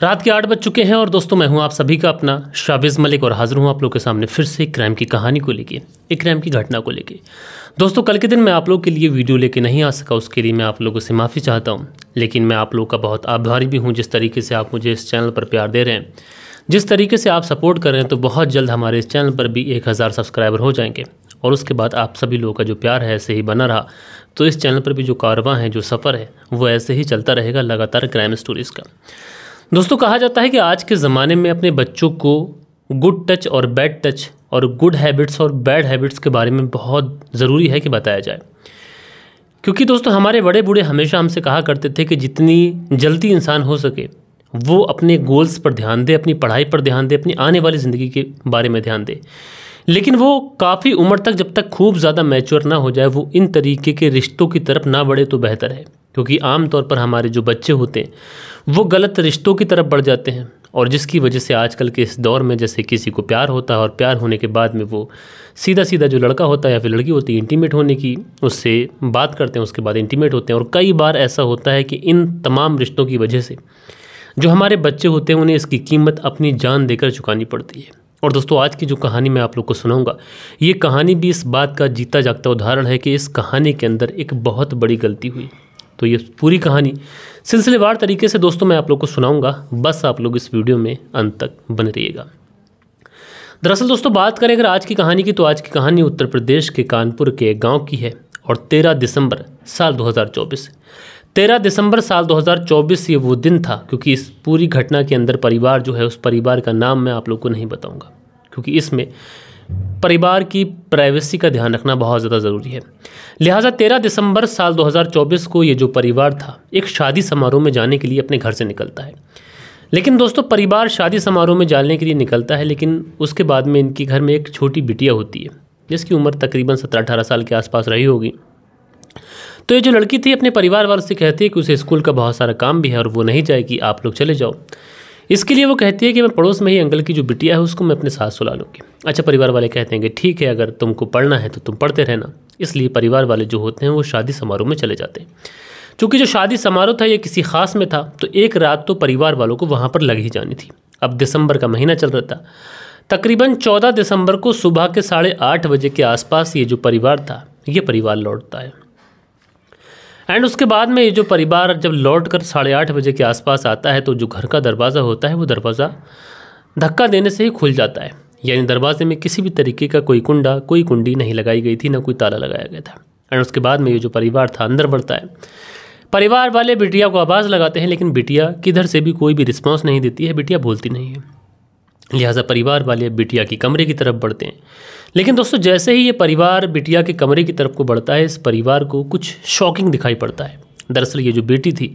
रात के 8 बज चुके हैं और दोस्तों मैं हूं आप सभी का अपना शाबिज़ मलिक और हाजिर हूं आप लोगों के सामने फिर से एक क्राइम की कहानी को लेके, एक क्राइम की घटना को लेके। दोस्तों कल के दिन मैं आप लोगों के लिए वीडियो लेके नहीं आ सका, उसके लिए मैं आप लोगों से माफ़ी चाहता हूं। लेकिन मैं आप लोगों का बहुत आभारी भी हूं जिस तरीके से आप मुझे इस चैनल पर प्यार दे रहे हैं, जिस तरीके से आप सपोर्ट कर रहे हैं। तो बहुत जल्द हमारे इस चैनल पर भी 1000 सब्सक्राइबर हो जाएंगे और उसके बाद आप सभी लोगों का जो प्यार है ऐसे ही बना रहा तो इस चैनल पर भी जो कारवां है, जो सफ़र है, वो ऐसे ही चलता रहेगा लगातार क्राइम स्टोरीज़ का। दोस्तों कहा जाता है कि आज के ज़माने में अपने बच्चों को गुड टच और बैड टच और गुड हैबिट्स और बैड हैबिट्स के बारे में बहुत ज़रूरी है कि बताया जाए, क्योंकि दोस्तों हमारे बड़े बूढ़े हमेशा हमसे कहा करते थे कि जितनी जल्दी इंसान हो सके वो अपने गोल्स पर ध्यान दे, अपनी पढ़ाई पर ध्यान दे, अपनी आने वाली ज़िंदगी के बारे में ध्यान दे। लेकिन वो काफ़ी उम्र तक जब तक खूब ज़्यादा मैच्योर ना हो जाए वो इन तरीके के रिश्तों की तरफ ना बढ़े तो बेहतर है, क्योंकि आम तौर पर हमारे जो बच्चे होते हैं वो गलत रिश्तों की तरफ बढ़ जाते हैं और जिसकी वजह से आजकल के इस दौर में जैसे किसी को प्यार होता है और प्यार होने के बाद में वो सीधा सीधा जो लड़का होता है या फिर लड़की होती है इंटीमेट होने की उससे बात करते हैं, उसके बाद इंटीमेट होते हैं। और कई बार ऐसा होता है कि इन तमाम रिश्तों की वजह से जो हमारे बच्चे होते हैं उन्हें इसकी कीमत अपनी जान देकर चुकानी पड़ती है। और दोस्तों आज की जो कहानी मैं आप लोग को सुनाऊंगा, ये कहानी भी इस बात का जीता जागता उदाहरण है कि इस कहानी के अंदर एक बहुत बड़ी गलती हुई। तो ये पूरी कहानी सिलसिलेवार तरीके से दोस्तों मैं आप लोग को सुनाऊंगा, बस आप लोग इस वीडियो में अंत तक बने रहिएगा। दरअसल दोस्तों बात करें अगर आज की कहानी की, तो आज की कहानी उत्तर प्रदेश के कानपुर के एक गाँव की है और 13 दिसंबर साल 2024। 13 दिसंबर साल 2024 ये वो दिन था, क्योंकि इस पूरी घटना के अंदर परिवार जो है उस परिवार का नाम मैं आप लोग को नहीं बताऊंगा, क्योंकि इसमें परिवार की प्राइवेसी का ध्यान रखना बहुत ज़्यादा ज़रूरी है। लिहाजा 13 दिसंबर साल 2024 को ये जो परिवार था एक शादी समारोह में जाने के लिए अपने घर से निकलता है। लेकिन दोस्तों परिवार शादी समारोह में जाने के लिए निकलता है, लेकिन उसके बाद में इनके घर में एक छोटी बिटिया होती है जिसकी उम्र तकरीबन 17-18 साल के आसपास रही होगी। तो ये जो लड़की थी अपने परिवार वालों से कहती है कि उसे स्कूल का बहुत सारा काम भी है और वो नहीं चाहेगी आप लोग चले जाओ। इसके लिए वो कहती है कि मैं पड़ोस में ही अंकल की जो बिटिया है उसको मैं अपने साथ सुला लूँगी। अच्छा, परिवार वाले कहते हैं कि ठीक है, अगर तुमको पढ़ना है तो तुम पढ़ते रहना। इसलिए परिवार वाले जो होते हैं वो शादी समारोह में चले जाते हैं। चूँकि जो शादी समारोह था ये किसी ख़ास में था तो एक रात तो परिवार वालों को वहाँ पर लग ही जानी थी। अब दिसंबर का महीना चल रहा था, तकरीबन 14 दिसंबर को सुबह के 8:30 बजे के आसपास ये जो परिवार था ये परिवार लौटता है। एंड उसके बाद में ये जो परिवार जब लौट कर 8:30 बजे के आसपास आता है तो जो घर का दरवाज़ा होता है वो दरवाज़ा धक्का देने से ही खुल जाता है, यानी दरवाजे में किसी भी तरीके का कोई कुंडा, कोई कुंडी नहीं लगाई गई थी, ना कोई ताला लगाया गया था। एंड उसके बाद में ये जो परिवार था अंदर बढ़ता है। परिवार वाले बिटिया को आवाज़ लगाते हैं, लेकिन बिटिया किधर से भी कोई भी रिस्पॉन्स नहीं देती है, बिटिया बोलती नहीं है। लिहाजा परिवार वाले बिटिया की कमरे की तरफ बढ़ते हैं। लेकिन दोस्तों जैसे ही ये परिवार बिटिया के कमरे की तरफ को बढ़ता है, इस परिवार को कुछ शॉकिंग दिखाई पड़ता है। दरअसल ये जो बेटी थी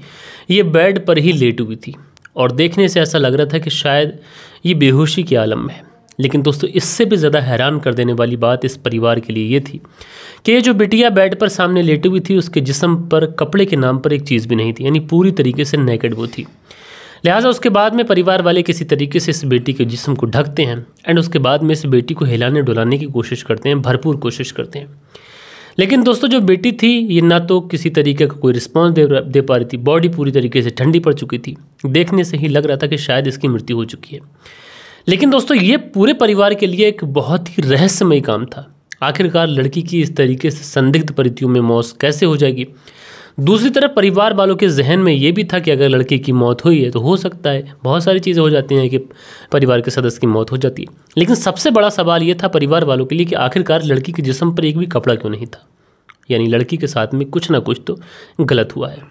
ये बेड पर ही लेट हुई थी और देखने से ऐसा लग रहा था कि शायद ये बेहोशी के आलम में है। लेकिन दोस्तों इससे भी ज़्यादा हैरान कर देने वाली बात इस परिवार के लिए ये थी कि ये जो बिटिया बेड पर सामने लेटी हुई थी उसके जिस्म पर कपड़े के नाम पर एक चीज़ भी नहीं थी, यानी पूरी तरीके से नेकेड वो थी। लिहाजा उसके बाद में परिवार वाले किसी तरीके से इस बेटी के जिस्म को ढकते हैं एंड उसके बाद में इस बेटी को हिलाने डुलाने की कोशिश करते हैं, भरपूर कोशिश करते हैं। लेकिन दोस्तों जो बेटी थी ये ना तो किसी तरीके का कोई रिस्पांस दे पा रही थी, बॉडी पूरी तरीके से ठंडी पड़ चुकी थी, देखने से ही लग रहा था कि शायद इसकी मृत्यु हो चुकी है। लेकिन दोस्तों ये पूरे परिवार के लिए एक बहुत ही रहस्यमय काम था। आखिरकार लड़की की इस तरीके से संदिग्ध परिस्थितियों में मौत कैसे हो जाएगी। दूसरी तरफ परिवार वालों के जहन में ये भी था कि अगर लड़की की मौत हुई है तो हो सकता है बहुत सारी चीज़ें हो जाती हैं कि परिवार के सदस्य की मौत हो जाती है। लेकिन सबसे बड़ा सवाल ये था परिवार वालों के लिए कि आखिरकार लड़की के जिस्म पर एक भी कपड़ा क्यों नहीं था, यानी लड़की के साथ में कुछ ना कुछ तो गलत हुआ है।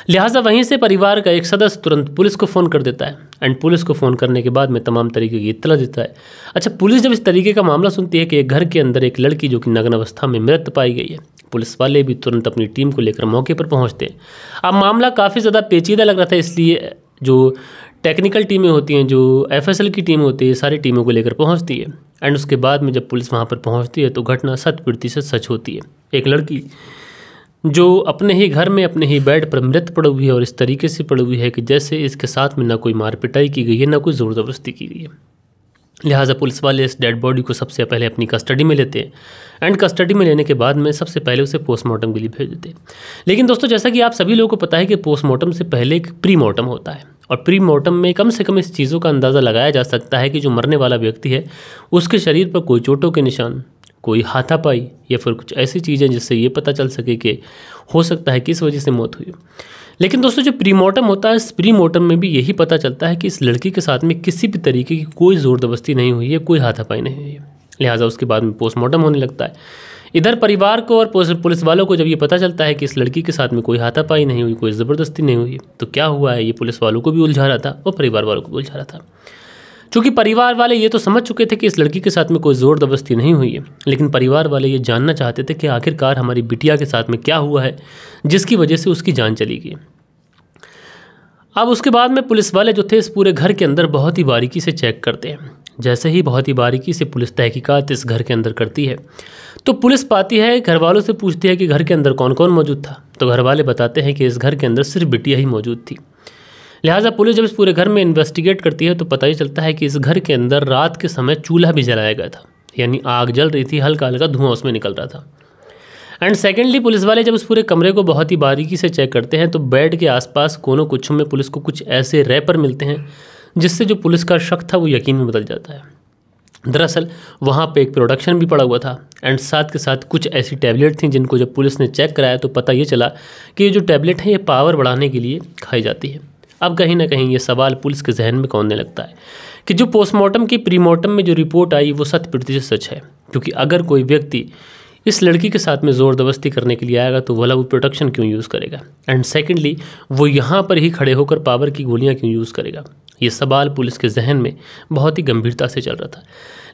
लिहाजा वहीं से परिवार का एक सदस्य तुरंत पुलिस को फ़ोन कर देता है एंड पुलिस को फ़ोन करने के बाद में तमाम तरीके की इत्तला देता है। अच्छा, पुलिस जब इस तरीके का मामला सुनती है कि एक घर के अंदर एक लड़की जो कि नग्न अवस्था में मृत पाई गई है, पुलिस वाले भी तुरंत अपनी टीम को लेकर मौके पर पहुंचते हैं। अब मामला काफ़ी ज़्यादा पेचीदा लग रहा था, इसलिए जो टेक्निकल टीमें होती हैं, जो FSL की टीम होती है, सारी टीमों को लेकर पहुंचती है। एंड उसके बाद में जब पुलिस वहां पर पहुंचती है तो घटना 100% सच होती है। एक लड़की जो अपने ही घर में अपने ही बेड पर मृत पड़ी हुई है और इस तरीके से पड़ी हुई है कि जैसे इसके साथ में ना कोई मार पिटाई की गई है ना कोई ज़ोर ज़बरदस्ती की गई है। लिहाजा पुलिस वाले इस डेड बॉडी को सबसे पहले अपनी कस्टडी में लेते हैं एंड कस्टडी में लेने के बाद में सबसे पहले उसे पोस्टमार्टम के लिए भेज देते हैं। लेकिन दोस्तों जैसा कि आप सभी लोगों को पता है कि पोस्टमार्टम से पहले एक प्री मॉर्टम होता है और प्री मॉर्टम में कम से कम इस चीज़ों का अंदाज़ा लगाया जा सकता है कि जो मरने वाला व्यक्ति है उसके शरीर पर कोई चोटों के निशान, कोई हाथापाई या फिर कुछ ऐसी चीज़ें जिससे ये पता चल सके कि हो सकता है किस वजह से मौत हुई। लेकिन दोस्तों जो प्रीमॉर्टम होता है, इस प्रीमॉर्टम में भी यही पता चलता है कि इस लड़की के साथ में किसी भी तरीके की कोई ज़ोर ज़बरदस्ती नहीं हुई है, कोई हाथापाई नहीं हुई है। लिहाजा उसके बाद में पोस्टमार्टम होने लगता है। इधर परिवार को और पुलिस वालों को जब ये पता चलता है कि इस लड़की के साथ में कोई हाथापाई नहीं हुई, कोई ज़बरदस्ती नहीं हुई, तो क्या हुआ है ये पुलिस वालों को भी उलझा रहा था और परिवार वालों को भी उलझा रहा था। चूँकि परिवार वाले ये तो समझ चुके थे कि इस लड़की के साथ में कोई ज़ोर ज़बरदस्ती नहीं हुई है, लेकिन परिवार वाले ये जानना चाहते थे कि आखिरकार हमारी बिटिया के साथ में क्या हुआ है जिसकी वजह से उसकी जान चली गई। अब उसके बाद में पुलिस वाले जो थे इस पूरे घर के अंदर बहुत ही बारीकी से चेक करते हैं। जैसे ही बहुत ही बारीकी से पुलिस तहकीकात इस घर के अंदर करती है तो पुलिस पाती है, घर वालों से पूछती है कि घर के अंदर कौन कौन मौजूद था, तो घर वाले बताते हैं कि इस घर के अंदर सिर्फ बिटिया ही मौजूद थी। लिहाजा पुलिस जब इस पूरे घर में इन्वेस्टिगेट करती है तो पता ही चलता है कि इस घर के अंदर रात के समय चूल्हा भी जलाया गया था, यानी आग जल रही थी, हल्का हल्का धुआं उसमें निकल रहा था। एंड सेकेंडली पुलिस वाले जब उस पूरे कमरे को बहुत ही बारीकी से चेक करते हैं तो बेड के आसपास कोनों कुछों में पुलिस को कुछ ऐसे रैपर मिलते हैं जिससे जो पुलिस का शक था वो यकीन में बदल जाता है। दरअसल वहाँ पे एक प्रोडक्शन भी पड़ा हुआ था एंड साथ के साथ कुछ ऐसी टैबलेट थी जिनको जब पुलिस ने चेक कराया तो पता ये चला कि ये जो टैबलेट है ये पावर बढ़ाने के लिए खाई जाती है। अब कहीं ना कहीं ये सवाल पुलिस के जहन में कौनने लगता है कि जो पोस्टमार्टम की प्रीमॉर्टम में जो रिपोर्ट आई वो 100% सच है, क्योंकि अगर कोई व्यक्ति इस लड़की के साथ में ज़ोर ज़बरदस्ती करने के लिए आएगा तो भला वो प्रोटेक्शन क्यों यूज़ करेगा, एंड सेकेंडली वो यहाँ पर ही खड़े होकर पावर की गोलियाँ क्यों यूज़ करेगा। ये सवाल पुलिस के जहन में बहुत ही गंभीरता से चल रहा था।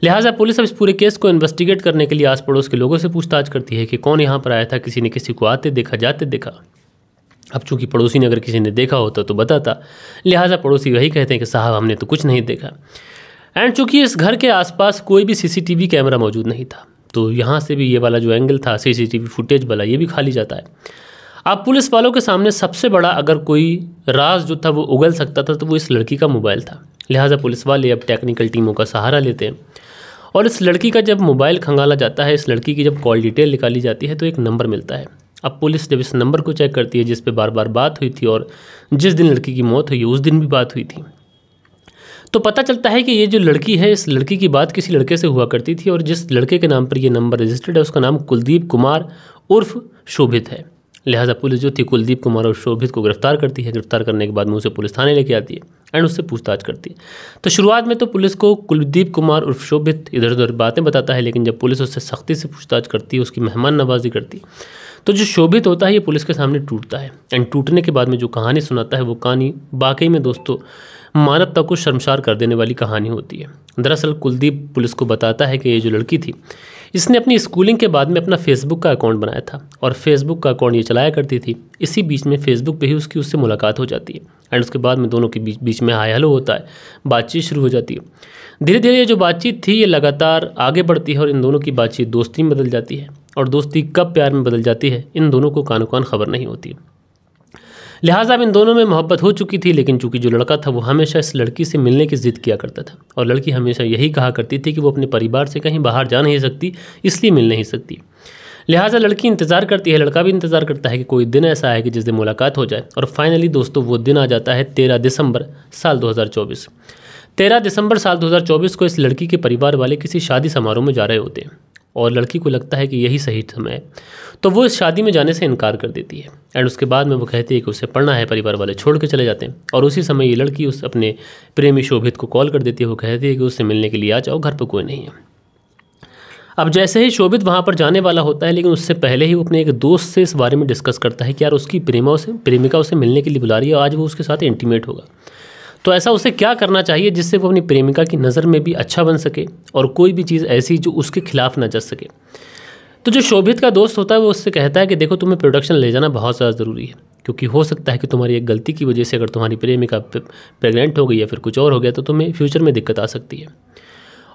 लिहाजा पुलिस अब इस पूरे केस को इन्वेस्टिगेट करने के लिए आस पड़ोस के लोगों से पूछताछ करती है कि कौन यहाँ पर आया था, किसी ने किसी को आते देखा, जाते देखा। अब चूंकि पड़ोसी ने अगर किसी ने देखा होता तो बताता, लिहाजा पड़ोसी वही कहते हैं कि साहब हमने तो कुछ नहीं देखा। एंड चूंकि इस घर के आसपास कोई भी सीसीटीवी कैमरा मौजूद नहीं था तो यहाँ से भी ये वाला जो एंगल था सीसीटीवी फुटेज वाला ये भी खाली जाता है। अब पुलिस वालों के सामने सबसे बड़ा अगर कोई राज जो था वो उगल सकता था तो वो इस लड़की का मोबाइल था। लिहाजा पुलिस वाले अब टेक्निकल टीमों का सहारा लेते हैं और इस लड़की का जब मोबाइल खंगाला जाता है, इस लड़की की जब कॉल डिटेल निकाली जाती है तो एक नंबर मिलता है। अब पुलिस जब इस नंबर को चेक करती है जिस पे बार बार बात हुई थी और जिस दिन लड़की की मौत हुई उस दिन भी बात हुई थी, तो पता चलता है कि ये जो लड़की है इस लड़की की बात किसी लड़के से हुआ करती थी और जिस लड़के के नाम पर ये नंबर रजिस्टर्ड है उसका नाम कुलदीप कुमार उर्फ शोभित है। लिहाजा पुलिस जो थी कुलदीप कुमार और शोभित को गिरफ्तार करती है। गिरफ्तार करने के बाद में उसे पुलिस थाने लेके आती है एंड उससे पूछताछ करती है। तो शुरुआत में तो पुलिस को कुलदीप कुमार उर्फ शोभित इधर उधर बातें बताता है, लेकिन जब पुलिस उससे सख्ती से पूछताछ करती है, उसकी मेहमान नवाजी करती है, तो जो शोभित होता है ये पुलिस के सामने टूटता है एंड टूटने के बाद में जो कहानी सुनाता है वो कहानी वाकई में दोस्तों मानवता को शर्मसार कर देने वाली कहानी होती है। दरअसल कुलदीप पुलिस को बताता है कि ये जो लड़की थी इसने अपनी स्कूलिंग के बाद में अपना फेसबुक का अकाउंट बनाया था और फेसबुक का अकाउंट ये चलाया करती थी। इसी बीच में फेसबुक पे ही उससे मुलाकात हो जाती है एंड उसके बाद में दोनों के बीच में हाय हेलो होता है, बातचीत शुरू हो जाती है। धीरे धीरे ये जो बातचीत थी ये लगातार आगे बढ़ती है और इन दोनों की बातचीत दोस्ती में बदल जाती है और दोस्ती कब प्यार में बदल जाती है इन दोनों को कानो कान खबर नहीं होती। लिहाजा अब इन दोनों में मोहब्बत हो चुकी थी, लेकिन चूंकि जो लड़का था वो हमेशा इस लड़की से मिलने की ज़िद किया करता था और लड़की हमेशा यही कहा करती थी कि वो अपने परिवार से कहीं बाहर जा नहीं सकती, इसलिए मिल नहीं सकती। लिहाजा लड़की इंतज़ार करती है, लड़का भी इंतज़ार करता है कि कोई दिन ऐसा आए कि जिस दिन मुलाकात हो जाए। और फाइनली दोस्तों वो दिन आ जाता है 13 दिसंबर साल 2024। 13 दिसंबर साल 2024 को इस लड़की के परिवार वाले किसी शादी समारोह में जा रहे होते हैं और लड़की को लगता है कि यही सही समय है, तो वो इस शादी में जाने से इनकार कर देती है एंड उसके बाद में वो कहती है कि उसे पढ़ना है। परिवार वाले छोड़ के चले जाते हैं और उसी समय ये लड़की उस अपने प्रेमी शोभित को कॉल कर देती है। वो कहती है कि उससे मिलने के लिए आ जाओ, घर पर कोई नहीं है। अब जैसे ही शोभित वहाँ पर जाने वाला होता है, लेकिन उससे पहले ही वो अपने एक दोस्त से इस बारे में डिस्कस करता है कि यार उसकी प्रेमिका उसे मिलने के लिए बुला रही है और आज वो उसके साथ इंटीमेट होगा, तो ऐसा उसे क्या करना चाहिए जिससे वो अपनी प्रेमिका की नज़र में भी अच्छा बन सके और कोई भी चीज़ ऐसी जो उसके खिलाफ ना जच सके। तो जो शोभित का दोस्त होता है वो उससे कहता है कि देखो तुम्हें प्रोडक्शन ले जाना बहुत ज़्यादा ज़रूरी है, क्योंकि हो सकता है कि तुम्हारी एक गलती की वजह से अगर तुम्हारी प्रेमिका प्रेग्नेंट हो गई या फिर कुछ और हो गया तो तुम्हें फ्यूचर में दिक्कत आ सकती है।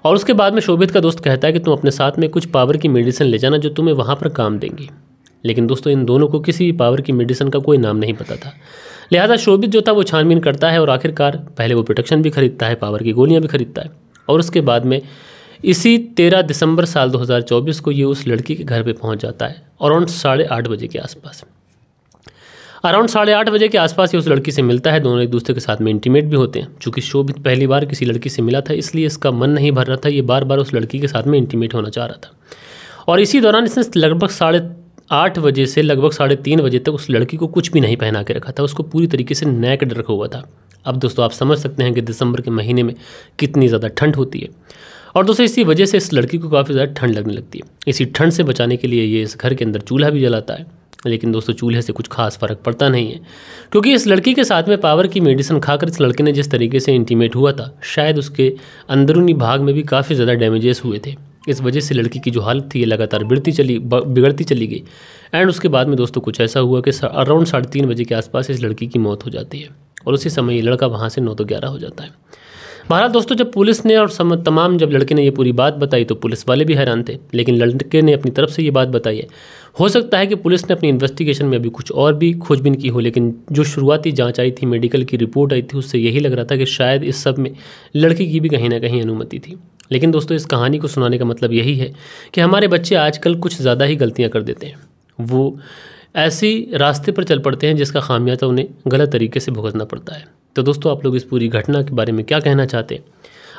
और उसके बाद में शोभित का दोस्त कहता है कि तुम अपने साथ में कुछ पावर की मेडिसिन ले जाना जो तुम्हें वहाँ पर काम देंगी। लेकिन दोस्तों इन दोनों को किसी पावर की मेडिसिन का कोई नाम नहीं पता था। लिहाजा शोभित जो था वो छानबीन करता है और आखिरकार पहले वो प्रोटेक्शन भी खरीदता है, पावर की गोलियां भी खरीदता है और उसके बाद में इसी 13 दिसंबर साल 2024 को ये उस लड़की के घर पे पहुंच जाता है अराउंड 8:30 बजे के आसपास। अराउंड 8:30 बजे के आसपास ये उस लड़की से मिलता है। दोनों एक दूसरे के साथ में इंटीमेट भी होते हैं। चूँकि शोभित पहली बार किसी लड़की से मिला था, इसलिए इसका मन नहीं भर रहा था। ये बार बार उस लड़की के साथ में इंटीमेट होना चाह रहा था। और इसी दौरान इसने लगभग 8:30 बजे से लगभग 3:30 बजे तक उस लड़की को कुछ भी नहीं पहना के रखा था। उसको पूरी तरीके से नेकेड रखा हुआ था। अब दोस्तों आप समझ सकते हैं कि दिसंबर के महीने में कितनी ज़्यादा ठंड होती है। और दोस्तों इसी वजह से इस लड़की को काफ़ी ज़्यादा ठंड लगने लगती है। इसी ठंड से बचाने के लिए ये इस घर के अंदर चूल्हा भी जलाता है। लेकिन दोस्तों चूल्हे से कुछ खास फ़र्क पड़ता नहीं है, क्योंकि इस लड़की के साथ में पावर की मेडिसिन खाकर इस लड़के ने जिस तरीके से इंटीमेट हुआ था, शायद उसके अंदरूनी भाग में भी काफ़ी ज़्यादा डैमेजेस हुए थे। इस वजह से लड़की की जो हालत थी ये लगातार बिगड़ती चली गई। एंड उसके बाद में दोस्तों कुछ ऐसा हुआ कि अराउंड 3:30 बजे के आसपास इस लड़की की मौत हो जाती है। और उसी समय ये लड़का वहाँ से 9 तो 11 हो जाता है। बहरहाल दोस्तों जब पुलिस ने और जब लड़के ने ये पूरी बात बताई तो पुलिस वाले भी हैरान थे। लेकिन लड़के ने अपनी तरफ से ये बात बताई है। हो सकता है कि पुलिस ने अपनी इन्वेस्टिगेशन में अभी कुछ और भी खोजबीन की हो, लेकिन जो शुरुआती जांच आई थी, मेडिकल की रिपोर्ट आई थी, उससे यही लग रहा था कि शायद इस सब में लड़की की भी कहीं ना कहीं अनुमति थी। लेकिन दोस्तों इस कहानी को सुनाने का मतलब यही है कि हमारे बच्चे आजकल कुछ ज़्यादा ही गलतियाँ कर देते हैं। वो ऐसी रास्ते पर चल पड़ते हैं जिसका खामियाजा उन्हें गलत तरीके से भुगतना पड़ता है। तो दोस्तों आप लोग इस पूरी घटना के बारे में क्या कहना चाहते हैं?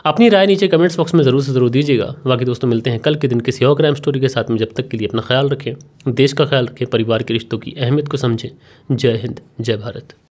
अपनी राय नीचे कमेंट्स बॉक्स में ज़रूर से ज़रूर दीजिएगा। बाकी दोस्तों मिलते हैं कल के दिन किसी और क्राइम स्टोरी के साथ में। जब तक के लिए अपना ख्याल रखें, देश का ख्याल रखें, परिवार के रिश्तों की अहमियत को समझें। जय हिंद, जय भारत।